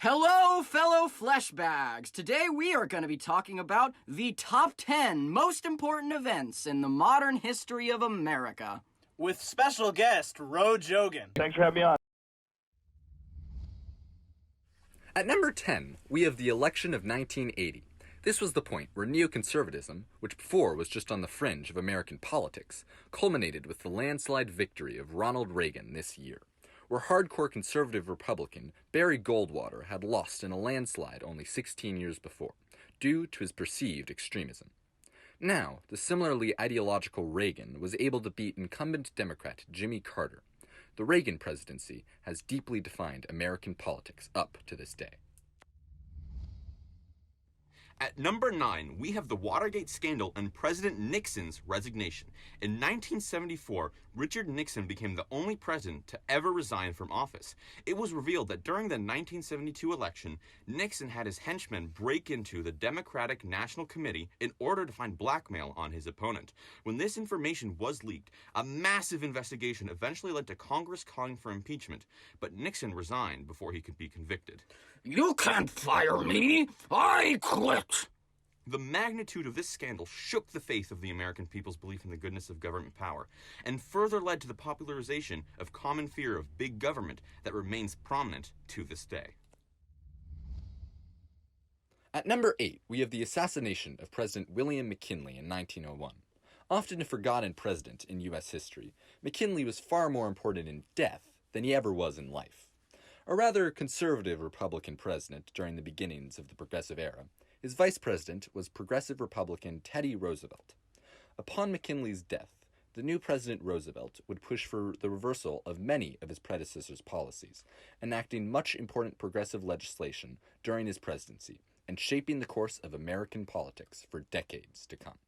Hello, fellow fleshbags! Today we are going to be talking about the top 10 most important events in the modern history of America. With special guest, Ro Jogan. Thanks for having me on. At number 10, we have the election of 1980. This was the point where neoconservatism, which before was just on the fringe of American politics, culminated with the landslide victory of Ronald Reagan this year, where hardcore conservative Republican Barry Goldwater had lost in a landslide only 16 years before, due to his perceived extremism. Now, the similarly ideological Reagan was able to beat incumbent Democrat Jimmy Carter. The Reagan presidency has deeply defined American politics up to this day. At number 9, we have the Watergate scandal and President Nixon's resignation. In 1974, Richard Nixon became the only president to ever resign from office. It was revealed that during the 1972 election, Nixon had his henchmen break into the Democratic National Committee in order to find blackmail on his opponent. When this information was leaked, a massive investigation eventually led to Congress calling for impeachment, but Nixon resigned before he could be convicted. You can't fire me! I quit! The magnitude of this scandal shook the faith of the American people's belief in the goodness of government power, and further led to the popularization of common fear of big government that remains prominent to this day. At number 8, we have the assassination of President William McKinley in 1901. Often a forgotten president in U.S. history, McKinley was far more important in death than he ever was in life. A rather conservative Republican president during the beginnings of the Progressive Era, his vice president was Progressive Republican Teddy Roosevelt. Upon McKinley's death, the new President Roosevelt would push for the reversal of many of his predecessors' policies, enacting much important progressive legislation during his presidency, and shaping the course of American politics for decades to come.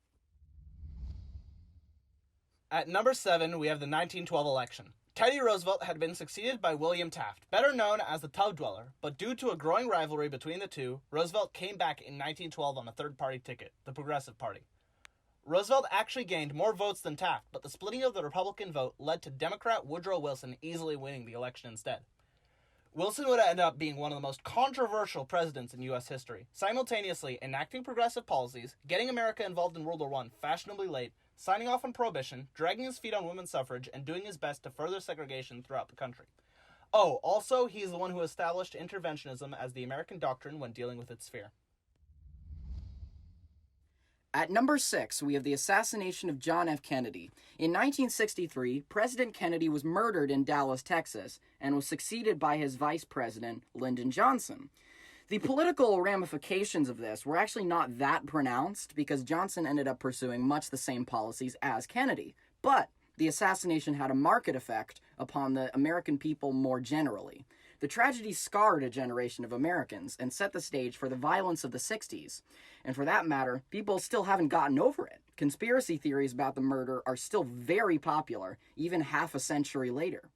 At number 7, we have the 1912 election. Teddy Roosevelt had been succeeded by William Taft, better known as the Tub Dweller, but due to a growing rivalry between the two, Roosevelt came back in 1912 on a third-party ticket, the Progressive Party. Roosevelt actually gained more votes than Taft, but the splitting of the Republican vote led to Democrat Woodrow Wilson easily winning the election instead. Wilson would end up being one of the most controversial presidents in U.S. history, simultaneously enacting progressive policies, getting America involved in World War I fashionably late, signing off on prohibition, dragging his feet on women's suffrage, and doing his best to further segregation throughout the country. Oh, also, he's the one who established interventionism as the American doctrine when dealing with its fear. At number 6, we have the assassination of John F. Kennedy. In 1963, President Kennedy was murdered in Dallas, Texas, and was succeeded by his vice president, Lyndon Johnson. The political ramifications of this were actually not that pronounced because Johnson ended up pursuing much the same policies as Kennedy. But the assassination had a marked effect upon the American people more generally. The tragedy scarred a generation of Americans and set the stage for the violence of the 60s. And for that matter, people still haven't gotten over it. Conspiracy theories about the murder are still very popular, even half a century later.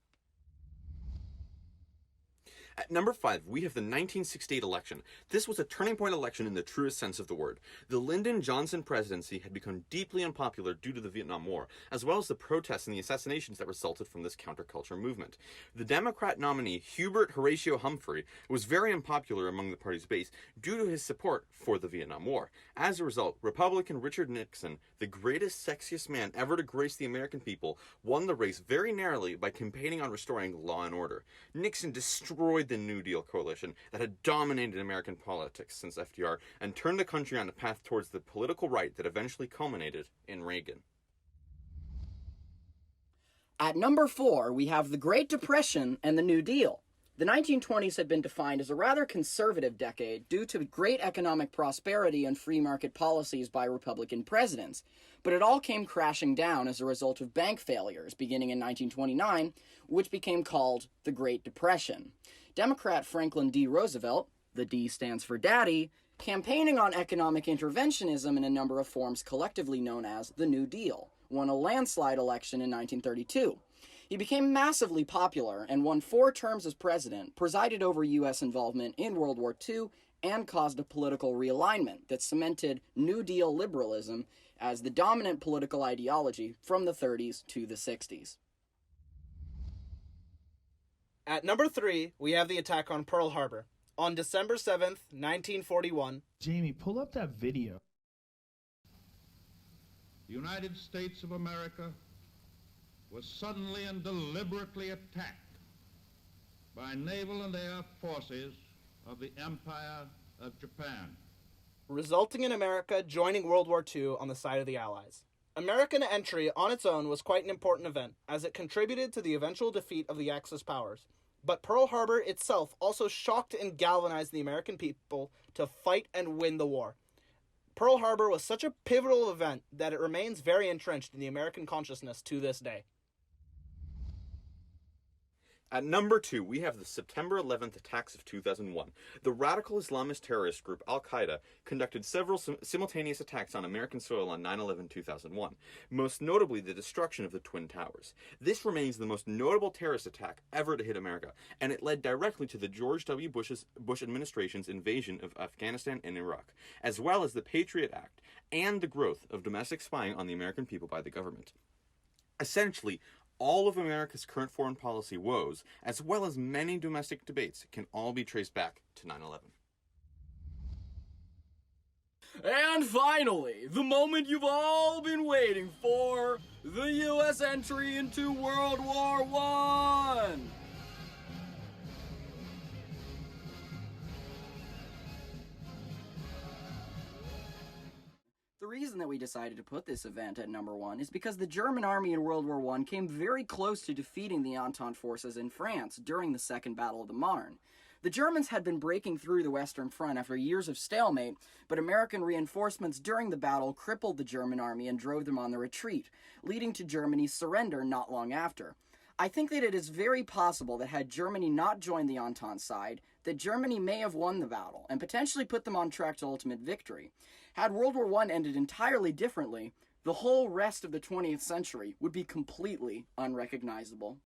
At number 5, we have the 1968 election. This was a turning point election in the truest sense of the word. The Lyndon Johnson presidency had become deeply unpopular due to the Vietnam War, as well as the protests and the assassinations that resulted from this counterculture movement. The Democrat nominee, Hubert Horatio Humphrey, was very unpopular among the party's base due to his support for the Vietnam War. As a result, Republican Richard Nixon, the greatest, sexiest man ever to grace the American people, won the race very narrowly by campaigning on restoring law and order. Nixon destroyed the New Deal coalition that had dominated American politics since FDR and turned the country on a path towards the political right that eventually culminated in Reagan. At number 4, we have the Great Depression and the New Deal. The 1920s had been defined as a rather conservative decade due to great economic prosperity and free market policies by Republican presidents, but it all came crashing down as a result of bank failures beginning in 1929, which became called the Great Depression. Democrat Franklin D. Roosevelt, the D stands for Daddy, campaigning on economic interventionism in a number of forms collectively known as the New Deal, won a landslide election in 1932. He became massively popular and won 4 terms as president, presided over U.S. involvement in World War II, and caused a political realignment that cemented New Deal liberalism as the dominant political ideology from the 30s to the 60s. At number 3, we have the attack on Pearl Harbor. On December 7th, 1941, Jamie, pull up that video. The United States of America was suddenly and deliberately attacked by naval and air forces of the Empire of Japan, resulting in America joining World War II on the side of the Allies. American entry on its own was quite an important event, as it contributed to the eventual defeat of the Axis powers. But Pearl Harbor itself also shocked and galvanized the American people to fight and win the war. Pearl Harbor was such a pivotal event that it remains very entrenched in the American consciousness to this day. At number 2, we have the September 11th attacks of 2001. The radical Islamist terrorist group Al-Qaeda conducted several simultaneous attacks on American soil on 9/11/2001, most notably the destruction of the Twin Towers. This remains the most notable terrorist attack ever to hit America, and it led directly to the George W. Bush administration's invasion of Afghanistan and Iraq, as well as the Patriot Act and the growth of domestic spying on the American people by the government. Essentially, all of America's current foreign policy woes, as well as many domestic debates, can all be traced back to 9/11. And finally, the moment you've all been waiting for, the U.S. entry into World War I. The reason that we decided to put this event at number 1 is because the German army in World War I came very close to defeating the Entente forces in France during the Second Battle of the Marne. The Germans had been breaking through the Western Front after years of stalemate, but American reinforcements during the battle crippled the German army and drove them on the retreat, leading to Germany's surrender not long after. I think that it is very possible that had Germany not joined the Entente side, that Germany may have won the battle and potentially put them on track to ultimate victory. Had World War I ended entirely differently, the whole rest of the 20th century would be completely unrecognizable.